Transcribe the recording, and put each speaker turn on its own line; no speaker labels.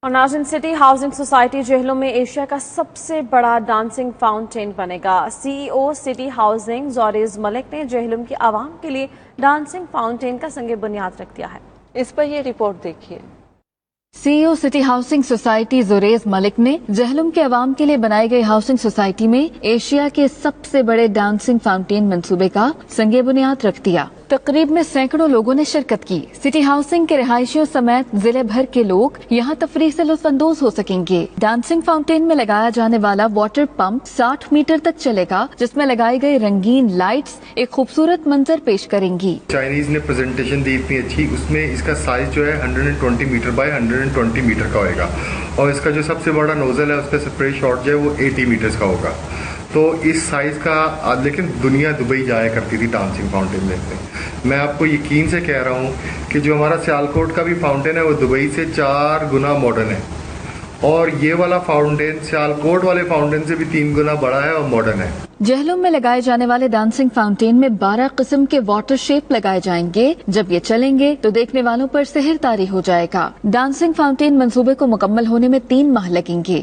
اور ناظرین، city housing society Jhelum میں ایشیا کا سب سے بڑا ڈانسنگ فاؤنٹین بنے گا۔ سی ای او سٹی ہاؤسنگ زوریز ملک نے جہلم کی عوام کے لیے ڈانسنگ فاؤنٹین کا سنگ بنیاد رکھ دیا ہے۔
اس پر یہ رپورٹ دیکھیے۔
سی ای او سٹی ہاؤسنگ سوسائٹی زوریز ملک نے جہلم کے عوام کے لیے بنائی گئی ہاؤسنگ سوسائٹی میں ایشیا کے سب سے بڑے ڈانسنگ فاؤنٹین منصوبے کا سنگ بنیاد رکھ دیا۔ تقریب میں سینکڑوں لوگوں نے شرکت کی۔ سٹی ہاؤسنگ کے رہائشیوں سمیت ضلع بھر کے لوگ یہاں تفریح سے لطف اندوز ہو سکیں گے۔ ڈانسنگ فاؤنٹین میں لگایا جانے والا واٹر پمپ 60 میٹر تک چلے گا، جس میں لگائی گئی رنگین لائٹس ایک خوبصورت منظر پیش کریں گی۔
چائنیز نے پریزنٹیشن دی اتنی اچھی، اس میں اس کا سائز جو ہے 120 میٹر بائی 120 میٹر کا ہوئے گا، اور اس کا جو سب سے بڑا نوزل ہے اس کا اسپرے شاٹ جو ہے وہ 80 میٹرز کا ہوگا۔ تو اس سائز کا لیکن دنیا دبئی جایا کرتی تھی ڈانسنگ فاؤنٹین دیکھتے۔ میں آپ کو یقین سے کہہ رہا ہوں کہ جو ہمارا سیالکوٹ کا بھی فاؤنٹین ہے وہ دبئی سے 4 گنا ماڈرن ہے، اور یہ والا فاؤنٹین سیالکوٹ والے فاؤنٹین سے بھی 3 گنا بڑا ہے اور ماڈرن ہے۔
جہلم میں لگائے جانے والے ڈانسنگ فاؤنٹین میں 12 قسم کے واٹر شیپ لگائے جائیں گے۔ جب یہ چلیں گے تو دیکھنے والوں پر سحر طاری ہو جائے گا۔ ڈانسنگ فاؤنٹین منصوبے کو مکمل ہونے میں 3 ماہ لگیں گے۔